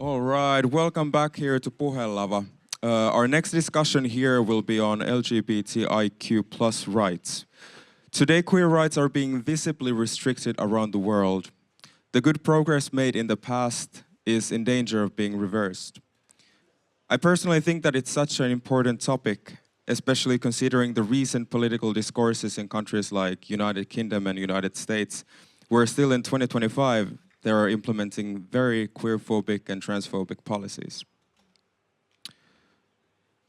All right, welcome back here to Puhelava. Our next discussion here will be on LGBTIQ plus rights. Today, queer rights are being visibly restricted around the world. The good progress made in the past is in danger of being reversed. I personally think that it's such an important topic, especially considering the recent political discourses in countries like United Kingdom and United States, where still in 2025, they are implementing very queerphobic and transphobic policies.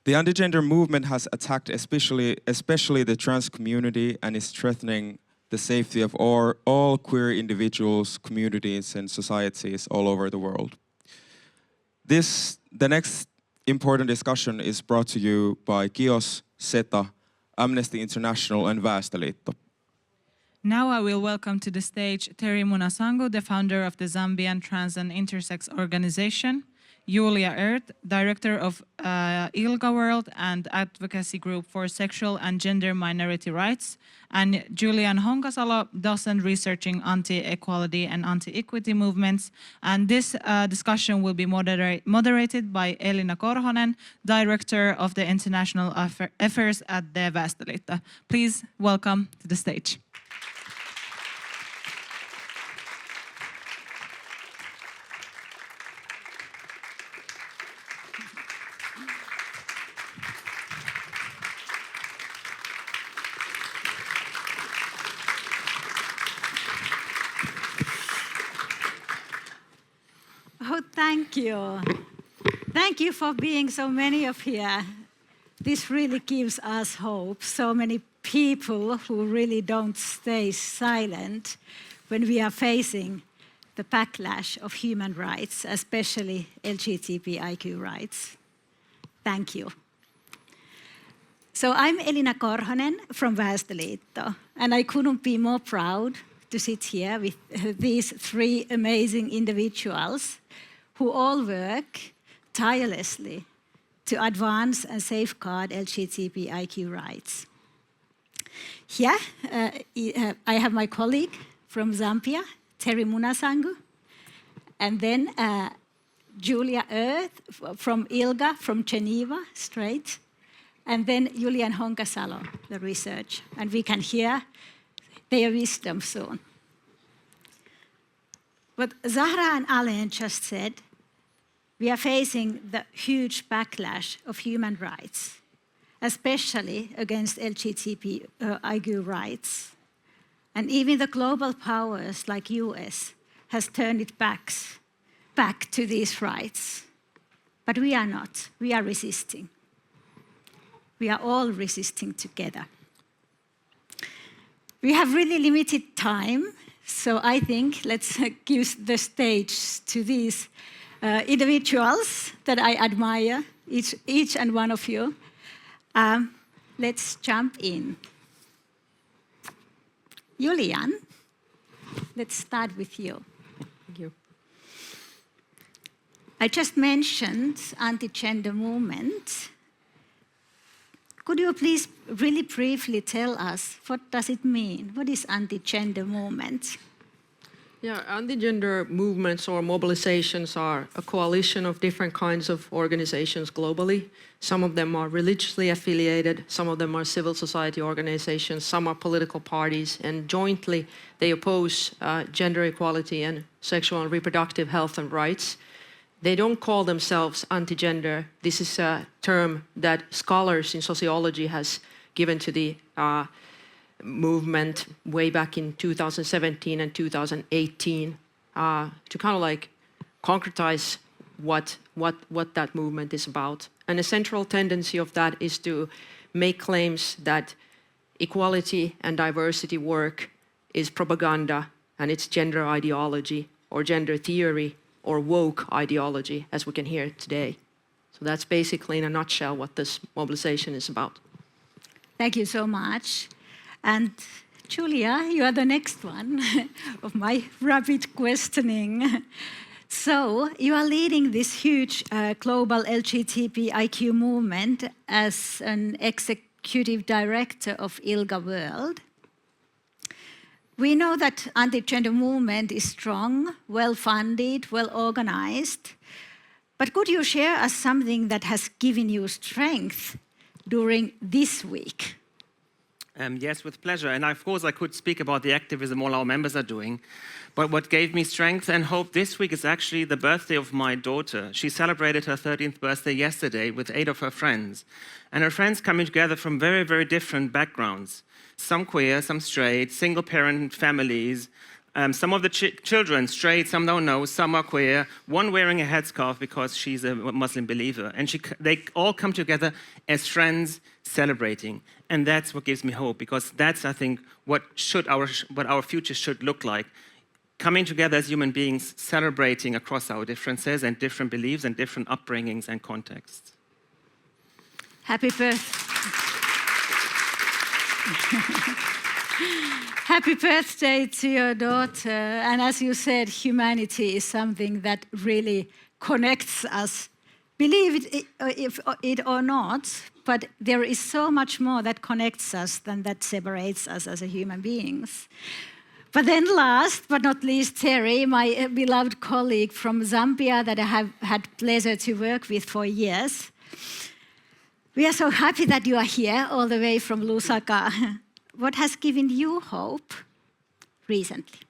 The anti-gender movement has attacked especially the trans community and is threatening the safety of all queer individuals, communities, and societies all over the world. The next important discussion is brought to you by Kios, SETA, Amnesty International, and Väestöliitto. Now I will welcome to the stage Terry Munasangu, the founder of the Zambian Trans and Intersex Organization, Julia Earth, director of ILGA World and advocacy group for sexual and gender minority rights, and Julian Honkasalo, docent researching anti-equality and anti-equity movements. And this discussion will be moderated by Elina Korhonen, director of the international affairs at the Väestöliitto. Please welcome to the stage. Oh, thank you. Thank you for being so many of here. This really gives us hope. So many people who really don't stay silent when we are facing the backlash of human rights, especially LGBTIQ rights. Thank you. So I'm Elina Korhonen from Väestöliitto, and I couldn't be more proud to sit here with these three amazing individuals who all work tirelessly to advance and safeguard LGBTIQ rights. Here, I have my colleague from Zambia, Terry Munasangu, and then Julia Earth from ILGA, from Geneva, straight, and then Julian Honkasalo, the research, and we can hear their wisdom soon. What Zahra and Alain just said, we are facing the huge backlash of human rights, especially against LGBTIQ rights. And even the global powers like US has turned its back to these rights. But we are not, we are resisting. We are all resisting together. We have really limited time, so I think let's give the stage to these individuals that I admire, each and one of you. Let's jump in. Julian, let's start with you. Thank you. I just mentioned anti-gender movement. Could you please really briefly tell us what does it mean? What is anti-gender movement? Yeah, anti-gender movements or mobilizations are a coalition of different kinds of organizations globally. Some of them are religiously affiliated, some of them are civil society organizations, some are political parties, and jointly they oppose gender equality and sexual and reproductive health and rights. They don't call themselves anti-gender. This is a term that scholars in sociology has given to the movement way back in 2017 and 2018 to kind of like concretize what that movement is about. And a central tendency of that is to make claims that equality and diversity work is propaganda and it's gender ideology or gender theory or woke ideology, as we can hear today. So that's basically in a nutshell what this mobilization is about. Thank you so much. And Julia, you are the next one of my rapid questioning. So you are leading this huge global LGBTIQ movement as an executive director of ILGA World. We know that anti-gender movement is strong, well-funded, well-organized. But could you share us something that has given you strength during this week? Yes, with pleasure. And of course, I could speak about the activism all our members are doing. But what gave me strength and hope this week is actually the birthday of my daughter. She celebrated her 13th birthday yesterday with 8 of her friends. And her friends coming together from very, very different backgrounds. Some queer, some straight, single-parent families. Some of the children straight, some don't know, some are queer. One wearing a headscarf because she's a Muslim believer. And they all come together as friends celebrating. And that's what gives me hope, because that's, I think, what our future should look like. Coming together as human beings, celebrating across our differences and different beliefs and different upbringings and contexts. Happy birthday. Happy birthday to your daughter. And as you said, humanity is something that really connects us. Believe it or not, but there is so much more that connects us than that separates us as human beings. But then last but not least, Terry, my beloved colleague from Zambia that I have had pleasure to work with for years. We are so happy that you are here all the way from Lusaka. What has given you hope recently?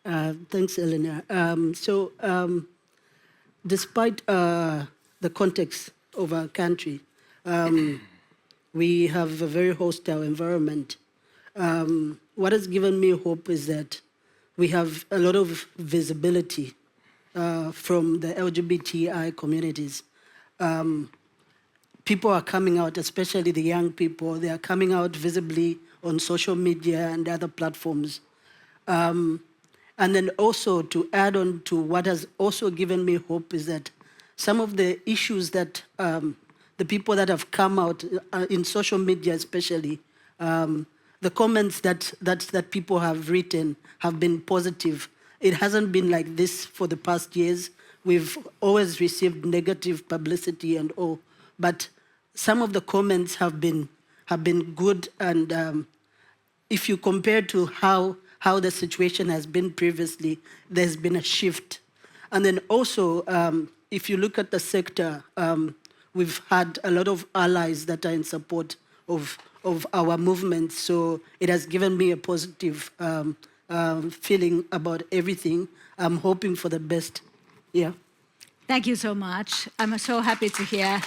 Thanks, Elena. Despite the context of our country, we have a very hostile environment. What has given me hope is that we have a lot of visibility from the LGBTI communities. People are coming out, especially the young people. They are coming out visibly on social media and other platforms. And then also to add on to what has also given me hope is that some of the issues that the people that have come out in social media especially, the comments that people have written have been positive. It hasn't been like this for the past years. We've always received negative publicity and all, but some of the comments have been good, and if you compare to how the situation has been previously, there's been a shift. And then also, if you look at the sector, we've had a lot of allies that are in support of our movement, so it has given me a positive feeling about everything. I'm hoping for the best. Yeah. Thank you so much. I'm so happy to hear.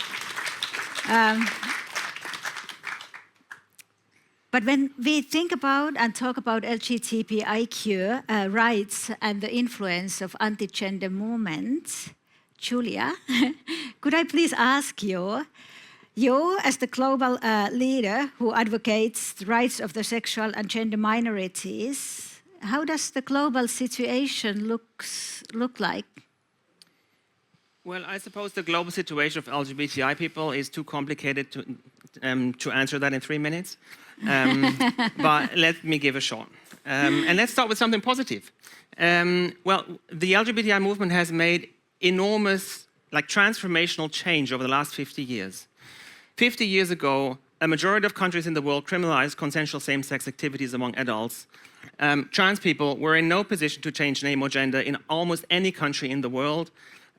But when we think about and talk about LGBTIQ rights and the influence of anti-gender movements, Julia, could I please ask you as the global leader who advocates the rights of the sexual and gender minorities, how does the global situation look like? Well, I suppose the global situation of LGBTI people is too complicated to answer that in 3 minutes. But let me give a shot. And let's start with something positive. Well, the LGBTI movement has made enormous, transformational change over the last 50 years. 50 years ago, a majority of countries in the world criminalized consensual same-sex activities among adults. Trans people were in no position to change name or gender in almost any country in the world.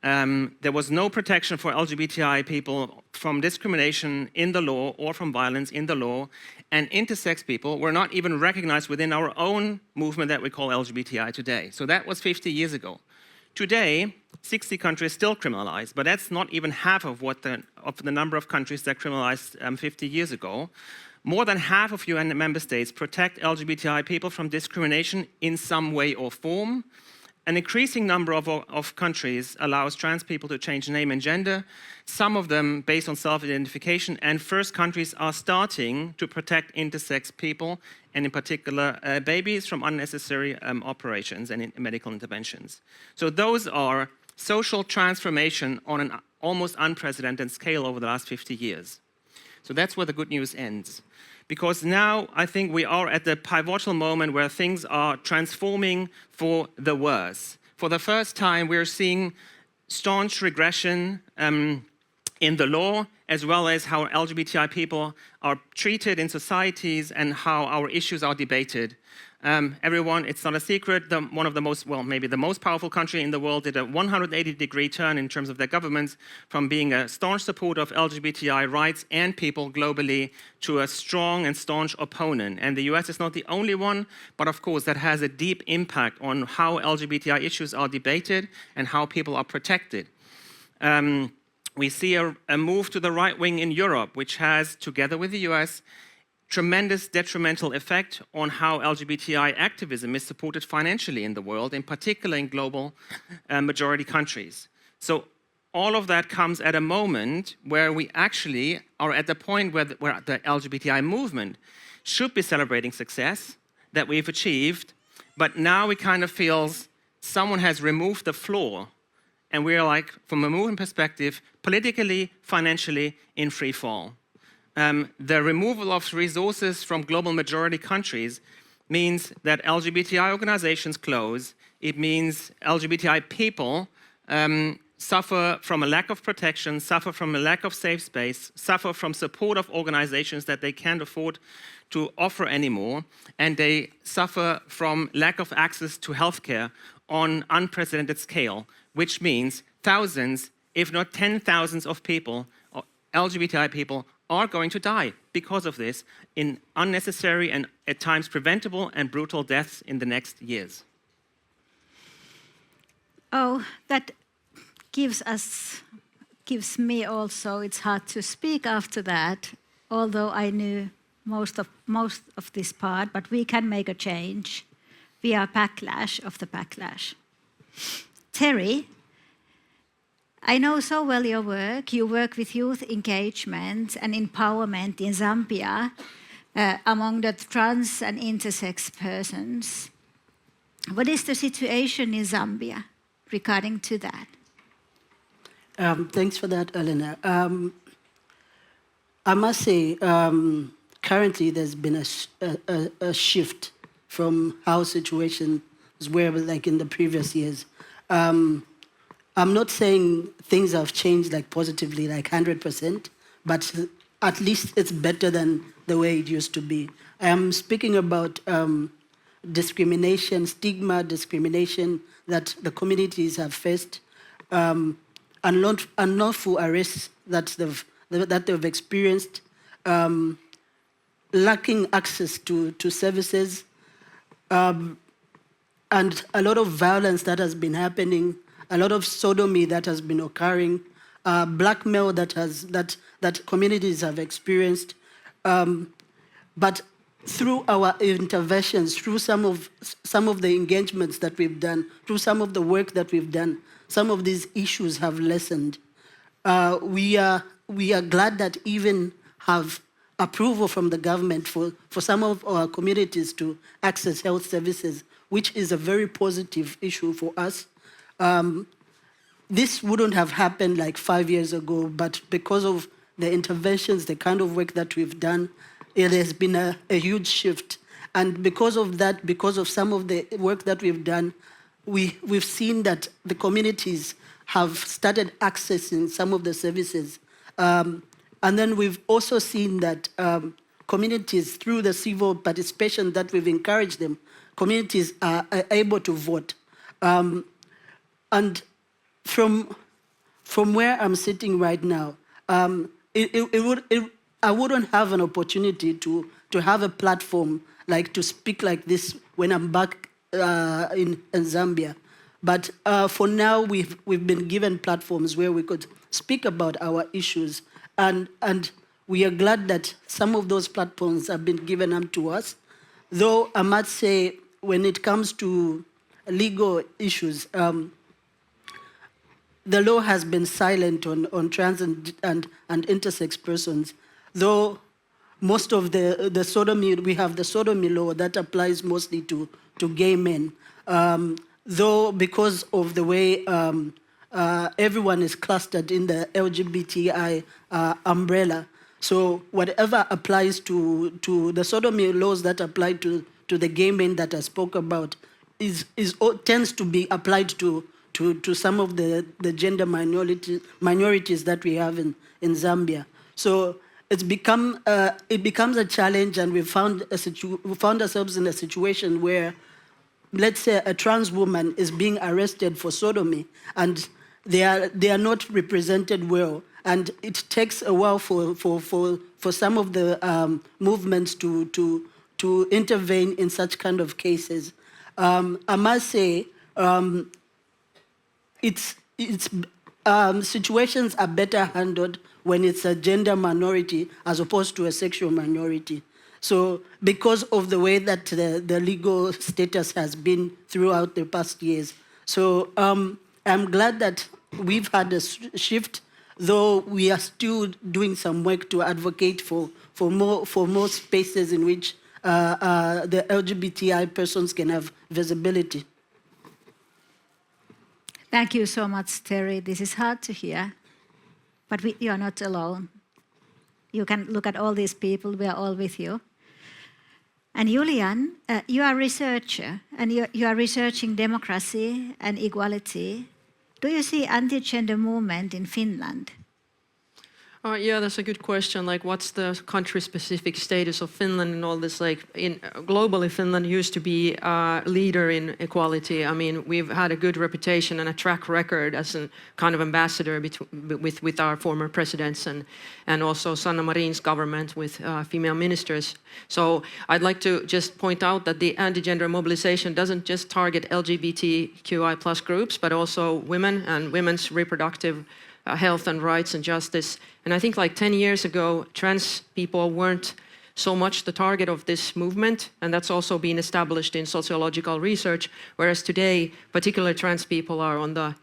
There was no protection for LGBTI people from discrimination in the law or from violence in the law, and intersex people were not even recognized within our own movement that we call LGBTI today. So that was 50 years ago. Today, 60 countries still criminalize, but that's not even half of the number of countries that criminalized 50 years ago. More than half of UN member states protect LGBTI people from discrimination in some way or form. An increasing number of countries allows trans people to change name and gender, some of them based on self-identification, and first countries are starting to protect intersex people, and in particular babies, from unnecessary operations and medical interventions. So those are social transformation on an almost unprecedented scale over the last 50 years. So that's where the good news ends. Because now I think we are at the pivotal moment where things are transforming for the worse. For the first time, we're seeing staunch regression in the law as well as how LGBTI people are treated in societies and how our issues are debated. Everyone, it's not a secret, one of the most, well, maybe the most powerful country in the world did a 180-degree turn in terms of their governments from being a staunch supporter of LGBTI rights and people globally to a strong and staunch opponent. And the US is not the only one, but of course that has a deep impact on how LGBTI issues are debated and how people are protected. We see a move to the right wing in Europe, which has, together with the US, tremendous detrimental effect on how LGBTI activism is supported financially in the world, in particular in global majority countries. So all of that comes at a moment where we actually are at the point where the LGBTI movement should be celebrating success that we've achieved, but now it kind of feels someone has removed the floor, and we're like, from a movement perspective, politically, financially, in free fall. The removal of resources from global majority countries means that LGBTI organizations close. It means LGBTI people suffer from a lack of protection, suffer from a lack of safe space, suffer from support of organizations that they can't afford to offer anymore, and they suffer from lack of access to healthcare on unprecedented scale, which means thousands, if not 10,000s of people, LGBTI people, are going to die because of this in unnecessary and at times preventable and brutal deaths in the next years. Oh, that gives me also, it's hard to speak after that, although I knew most of this part, but we can make a change. We are backlash of the backlash. Terry, I know so well your work. You work with youth engagement and empowerment in Zambia among the trans and intersex persons. What is the situation in Zambia regarding to that? Thanks for that, Elena. I must say, currently there's been a shift from how situations were like in the previous years. I'm not saying things have changed like positively, like 100%, but at least it's better than the way it used to be. I am speaking about discrimination, stigma, discrimination that the communities have faced, unlawful arrests that they've experienced, lacking access to services, and a lot of violence that has been happening, a lot of sodomy that has been occurring, blackmail that communities have experienced. But through our interventions, through some of the engagements that we've done, through some of the work that we've done, some of these issues have lessened. We are glad that even have approval from the government for some of our communities to access health services, which is a very positive issue for us. This wouldn't have happened like 5 years ago, but because of the interventions, the kind of work that we've done, it has been a huge shift. And because of that, because of some of the work that we've done, we've seen that the communities have started accessing some of the services. And then we've also seen that communities, through the civil participation that we've encouraged them, communities are able to vote. And from where I'm sitting right now, I wouldn't have an opportunity to have a platform like to speak like this when I'm back in Zambia. But for now, we've been given platforms where we could speak about our issues, and we are glad that some of those platforms have been given up to us. Though I must say, when it comes to legal issues, the law has been silent on trans and intersex persons, though most of the sodomy, we have the sodomy law that applies mostly to gay men. Though because of the way everyone is clustered in the LGBTI umbrella, so whatever applies to the sodomy laws that apply to the gay men that I spoke about tends to be applied to some of the gender minorities that we have in Zambia. So it becomes a challenge, and we found ourselves in a situation where, let's say, a trans woman is being arrested for sodomy, and they are not represented well, and it takes a while for some of the movements to intervene in such kind of cases. I must say, situations are better handled when it's a gender minority as opposed to a sexual minority. So because of the way that the legal status has been throughout the past years. So I'm glad that we've had a shift, though we are still doing some work to advocate for more spaces in which the LGBTI persons can have visibility. Thank you so much, Terry. This is hard to hear, but you are not alone. You can look at all these people, we are all with you. And Julian, you are a researcher, and you are researching democracy and equality. Do you see anti-gender movement in Finland? Yeah, that's a good question. Like, what's the country-specific status of Finland and all this? Like, globally, Finland used to be a leader in equality. I mean, we've had a good reputation and a track record as a kind of ambassador with our former presidents and also Sanna Marin's government with female ministers. So I'd like to just point out that the anti-gender mobilization doesn't just target LGBTQI+ groups, but also women and women's reproductive health and rights and justice. And I think like 10 years ago, trans people weren't so much the target of this movement, and that's also been established in sociological research, whereas today, particularly trans people are on the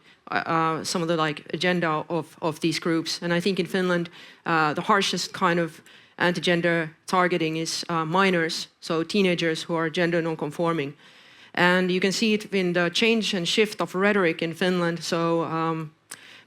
some of the like agenda of these groups. And I think in Finland, the harshest kind of anti-gender targeting is minors, so teenagers who are gender non-conforming. And you can see it in the change and shift of rhetoric in Finland. So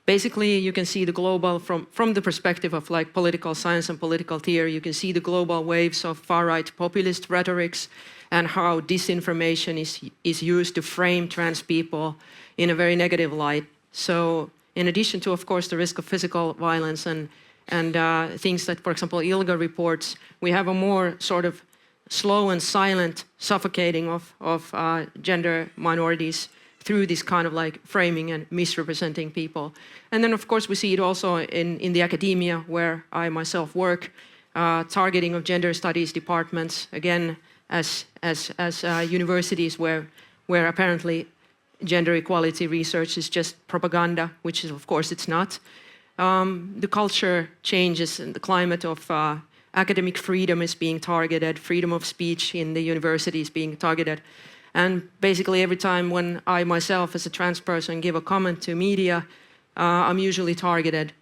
basically, you can see the global, from the perspective of like political science and political theory, you can see the global waves of far-right populist rhetorics and how disinformation is used to frame trans people in a very negative light. So in addition to, of course, the risk of physical violence and things that, for example, ILGA reports, we have a more sort of slow and silent suffocating of gender minorities through this kind of like framing and misrepresenting people. And then of course we see it also in the academia where I myself work, targeting of gender studies departments, again, as universities where apparently gender equality research is just propaganda, which is of course it's not. The culture changes and the climate of academic freedom is being targeted, freedom of speech in the university is being targeted. And basically every time when I myself as a trans person give a comment to media, I'm usually targeted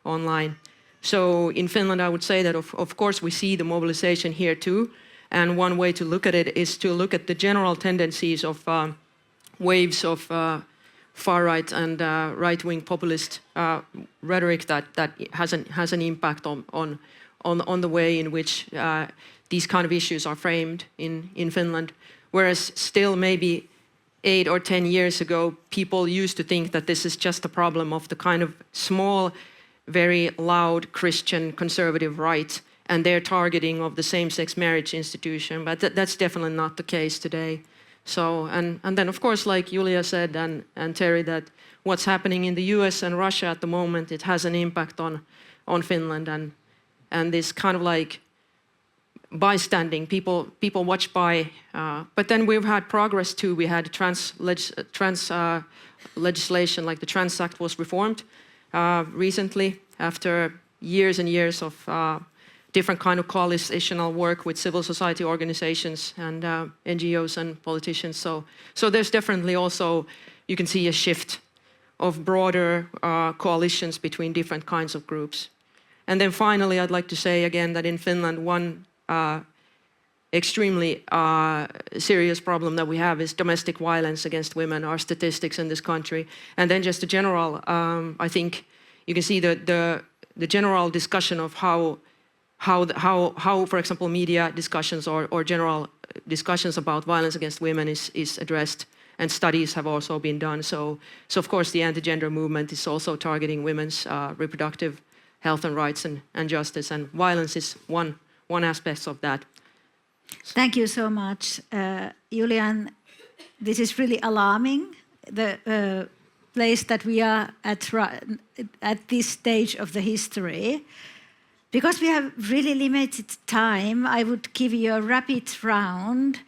online. So in Finland I would say that of course we see the mobilization here too, and one way to look at it is to look at the general tendencies of waves of far-right and right-wing populist rhetoric that has an impact on the way in which these kind of issues are framed in Finland. Whereas still maybe 8 or 10 years ago, people used to think that this is just a problem of the kind of small, very loud Christian conservative right and their targeting of the same-sex marriage institution. But that's definitely not the case today. So, and then of course, like Julia said and Terry, that what's happening in the US and Russia at the moment, it has an impact on Finland and this kind of like bystanding, people watch by, but then we've had progress too. We had trans legislation, like the Trans Act was reformed recently after years and years of different kind of coalitional work with civil society organizations and NGOs and politicians. So there's definitely also, you can see a shift of broader coalitions between different kinds of groups. And then finally, I'd like to say again that in Finland, one extremely serious problem that we have is domestic violence against women, our statistics in this country. And then just a general, I think you can see the general discussion of how, for example, media discussions or general discussions about violence against women is addressed, and studies have also been done. So of course the anti-gender movement is also targeting women's reproductive health and rights and justice, and violence is one aspect of that. Thank you so much, Julian. This is really alarming, the place that we are at this stage of the history. Because we have really limited time, I would give you a rapid round.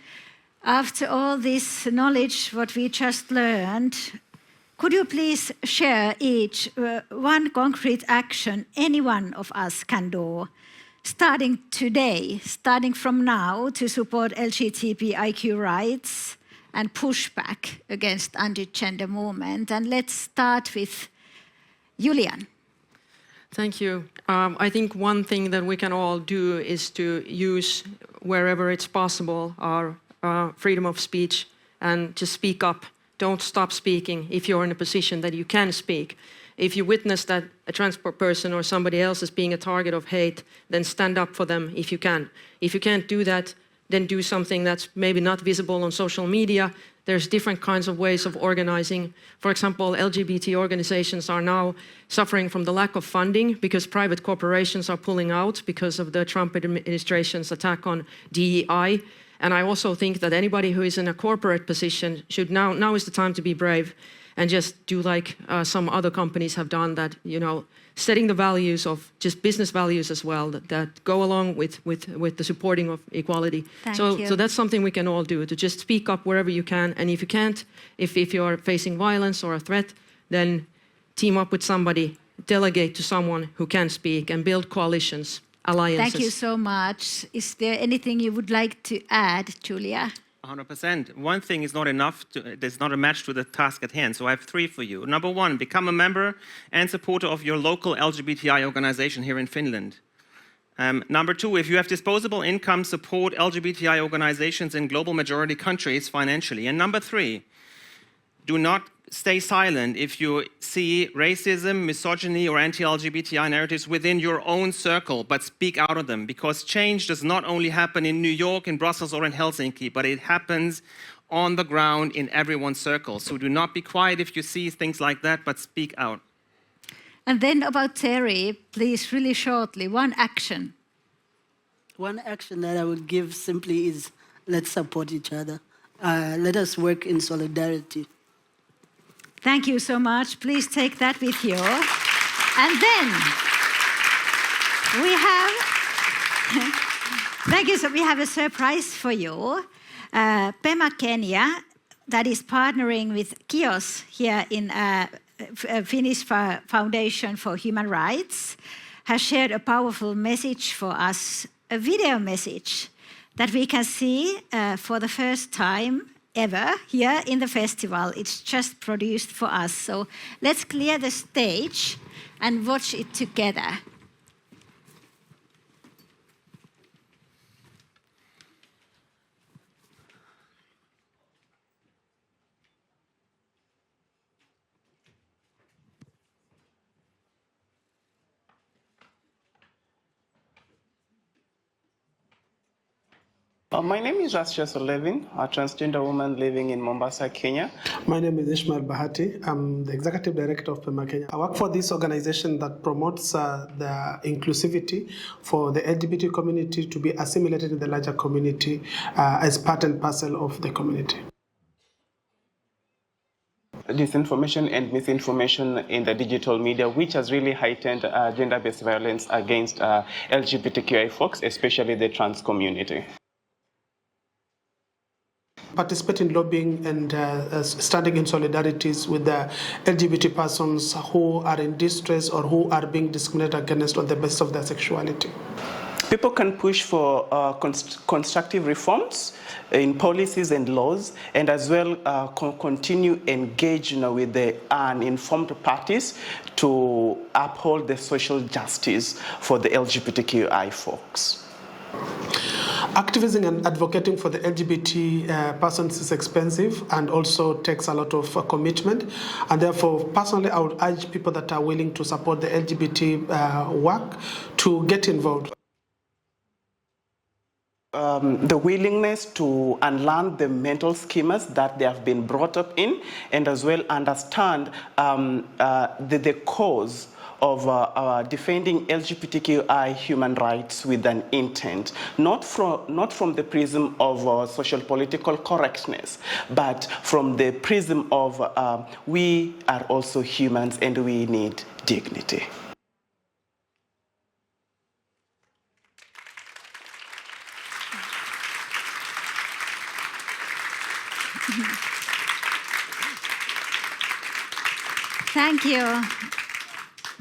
After all this knowledge, what we just learned, could you please share each one concrete action any one of us can do, starting today, starting from now, to support LGBTIQ rights and push back against anti-gender movement? And let's start with Julian. Thank you. I think one thing that we can all do is to use, wherever it's possible, our freedom of speech and to speak up. Don't stop speaking if you're in a position that you can speak. If you witness that a trans person or somebody else is being a target of hate, then stand up for them if you can. If you can't do that, then do something that's maybe not visible on social media. There's different kinds of ways of organizing. For example, LGBT organizations are now suffering from the lack of funding because private corporations are pulling out because of the Trump administration's attack on DEI. And I also think that anybody who is in a corporate position should now is the time to be brave and just do like some other companies have done, that, you know, setting the values of just business values as well that go along with the supporting of equality. So that's something we can all do, to just speak up wherever you can. And if you can't, if you're facing violence or a threat, then team up with somebody, delegate to someone who can speak, and build coalitions, alliances. Thank you so much. Is there anything you would like to add, Julia? 100%. One thing is not enough, there's not a match to the task at hand, so I have 3 for you. Number 1, become a member and supporter of your local LGBTI organization here in Finland. Number 2, if you have disposable income, support LGBTI organizations in global majority countries financially. And number 3, do not stay silent if you see racism, misogyny, or anti-LGBTI narratives within your own circle, but speak out of them, because change does not only happen in New York, in Brussels, or in Helsinki, but it happens on the ground in everyone's circle. So do not be quiet if you see things like that, but speak out. And then about Terry, please, really shortly, one action. One action that I would give simply is, let's support each other. Let us work in solidarity. Thank you so much. Please take that with you. And then we have, thank you. So we have a surprise for you. Pema Kenya, that is partnering with KIOS here in Finnish Foundation for Human Rights, has shared a powerful message for us, a video message that we can see for the first time ever here in the festival. It's just produced for us. So let's clear the stage and watch it together. My name is Rasjas Levin, a transgender woman living in Mombasa, Kenya. My name is Ishmael Bahati. I'm the executive director of Pema Kenya. I work for this organization that promotes the inclusivity for the LGBT community to be assimilated in the larger community as part and parcel of the community. Disinformation and misinformation in the digital media, which has really heightened gender-based violence against LGBTQI folks, especially the trans community. Participate in lobbying and standing in solidarities with the LGBT persons who are in distress or who are being discriminated against on the basis of their sexuality. People can push for constructive reforms in policies and laws, and as well continue engage with the uninformed parties to uphold the social justice for the LGBTQI folks. Activism and advocating for the LGBT persons is expensive and also takes a lot of commitment. And therefore, personally, I would urge people that are willing to support the LGBT work to get involved. The willingness to unlearn the mental schemas that they have been brought up in, and as well understand the cause of defending LGBTQI human rights with an intent, not from the prism of social political correctness, but from the prism of we are also humans and we need dignity. Thank you.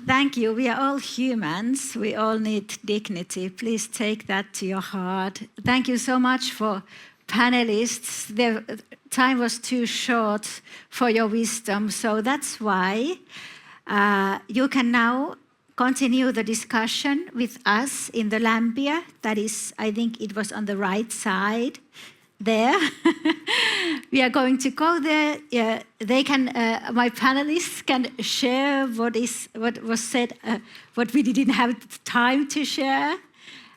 Thank you. We are all humans. We all need dignity. Please take that to your heart. Thank you so much for panelists. The time was too short for your wisdom, so that's why you can now continue the discussion with us in the Lambia. That is, I think it was on the right side there. We are going to go there. They can, my panelists can share what was said, what we didn't have time to share,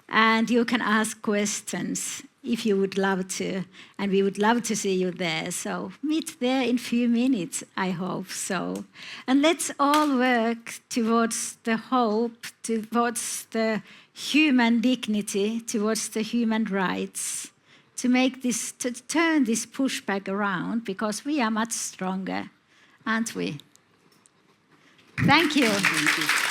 and you can ask questions if you would love to, and we would love to see you there. So meet there in a few minutes, I hope so. And let's all work towards the hope, towards the human dignity, towards the human rights, to make this, to turn this pushback around, because we are much stronger, aren't we? Thank you. Thank you.